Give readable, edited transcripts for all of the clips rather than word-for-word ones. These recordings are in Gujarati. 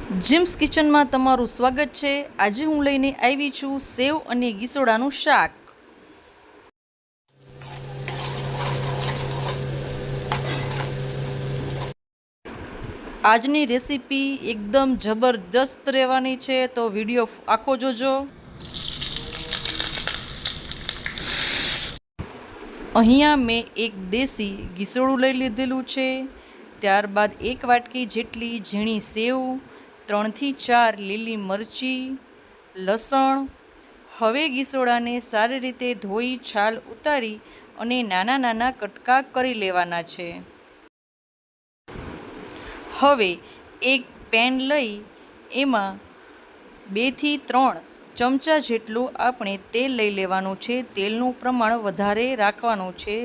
જીમ્સ કિચનમાં તમારું સ્વાગત છે। આજે હું લઈને આવી છું સેવ અને ગીસોડાનું શાક। આજની રેસીપી એકદમ જબરદસ્ત રહેવાની છે, તો વિડીયો આખો જોજો। અહીંયા મેં એક દેશી ગીસોડું લઈ લીધેલું છે, ત્યારબાદ 1 વાટકી જેટલી ઝીણી સેવ, 3 થી 4 લીલી મરચી, લસણ। હવે ગીસોડાને સારી રીતે ધોઈ છાલ ઉતારી અને નાના નાના કટકા કરી લેવાના છે। હવે એક પેન લઈ એમાં 2 થી 3 ચમચા જેટલું આપણે તેલ લઈ લેવાનું છે। તેલનું પ્રમાણ વધારે રાખવાનું છે।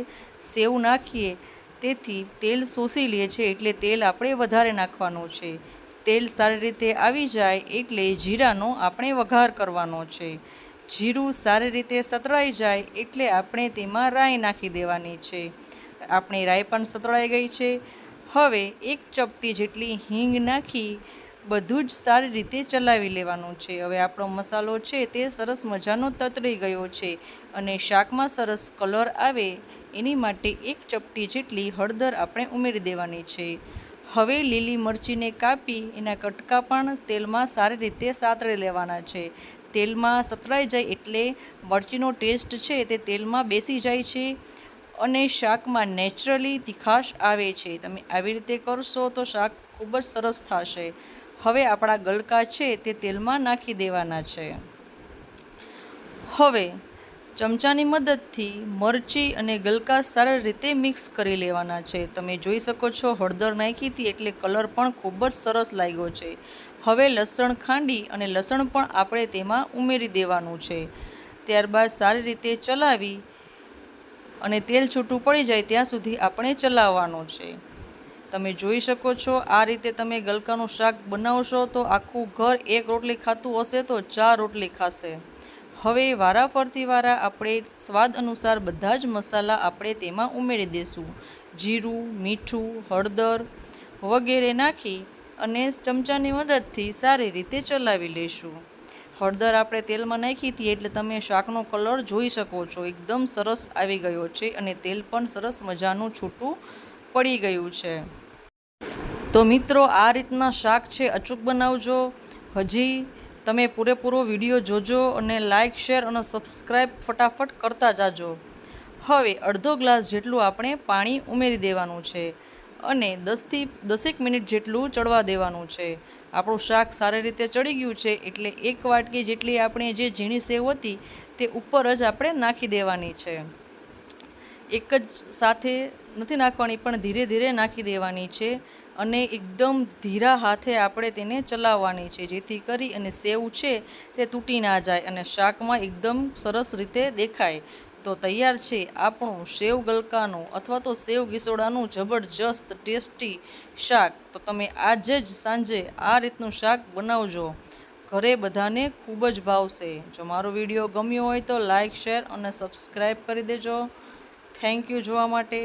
સેવ નાખીએ તેથી તેલ શોષી લે છે, એટલે તેલ આપણે વધારે નાખવાનું છે। તેલ સારી રીતે આવી જાય એટલે જીરાનો આપણે વઘાર કરવાનો છે। જીરું સારી રીતે સતળાઈ જાય એટલે આપણે તેમાં રાઈ નાખી દેવાની છે। આપણી રાઈ પણ સતળાઈ ગઈ છે। હવે 1 ચપટી જેટલી હિંગ નાખી બધું જ સારી રીતે ચલાવી લેવાનું છે। હવે આપણો મસાલો છે તે સરસ મજાનો તતળી ગયો છે અને શાકમાં સરસ કલર આવે એની માટે 1 ચપટી જેટલી હળદર આપણે ઉમેરી દેવાની છે। હવે લીલી મરચીને કાપી એના કટકા પણ તેલમાં સારી રીતે સાતળી લેવાના છે। તેલમાં સતળાઈ જાય એટલે મરચીનો ટેસ્ટ છે તે તેલમાં બેસી જાય છે અને શાકમાં નેચરલી તીખાશ આવે છે। તમે આવી રીતે કરશો તો શાક ખૂબ જ સરસ થશે। હવે આપણા ગલકા છે તે તેલમાં નાખી દેવાના છે। હવે ચમચાની મદદથી મરચી અને ગલકા સારી રીતે મિક્સ કરી લેવાના છે। તમે જોઈ શકો છો હળદર નાખી હતી એટલે કલર પણ ખૂબ જ સરસ લાગ્યો છે। હવે લસણ ખાંડી અને લસણ પણ આપણે તેમાં ઉમેરી દેવાનું છે। ત્યારબાદ સારી રીતે ચલાવી અને તેલ છૂટું પડી જાય ત્યાં સુધી આપણે ચલાવવાનું છે। તમે જોઈ શકો છો આ રીતે તમે ગલકાનું શાક બનાવશો તો આખું ઘર 1 રોટલી ખાતું હશે તો 4 રોટલી ખાશે। હવે વારાફરતી આપણે સ્વાદ અનુસાર બધા જ મસાલા આપણે તેમાં ઉમેરી દઈશું। જીરું, મીઠું, હળદર વગેરે નાખી અને ચમચાની મદદથી સારી રીતે ચલાવી લઈશું। હળદર આપણે તેલમાં નાખી હતી એટલે તમે શાકનો કલર જોઈ શકો છો, એકદમ સરસ આવી ગયો છે અને તેલ પણ સરસ મજાનું છૂટું પડી ગયું છે। તો મિત્રો આ રીતના શાક છે અચૂક બનાવજો। હજી તમે પૂરેપૂરો વિડીયો જોજો અને લાઇક, શેર અને સબસ્ક્રાઈબ ફટાફટ કરતા જાજો। હવે અડધો ગ્લાસ જેટલું આપણે પાણી ઉમેરી દેવાનું છે અને 10 થી 10 મિનિટ જેટલું ચડવા દેવાનું છે। આપણું શાક સારી રીતે ચડી ગયું છે એટલે 1 વાટકી જેટલી આપણે જે ઝીણી સેવ હતી તે ઉપર જ આપણે નાખી દેવાની છે। એક જ સાથે નથી નાખવાની પણ ધીરે ધીરે નાખી દેવાની છે અને એકદમ ધીરા હાથે આપણે તેને ચલાવવાની છે, જેથી કરી અને સેવ છે તે તૂટી ના જાય અને શાકમાં એકદમ સરસ રીતે દેખાય। તો તૈયાર છે આપણું સેવ ગલકાનું અથવા તો સેવ ગીસોડાનું જબરજસ્ત ટેસ્ટી શાક। તો તમે આજે જ સાંજે આ રીતનું શાક બનાવજો, ઘરે બધાને ખૂબ જ ભાવશે। જો મારો વિડીયો ગમ્યો હોય તો લાઇક, શેર અને સબસ્ક્રાઈબ કરી દેજો। થેન્ક યુ જોવા માટે।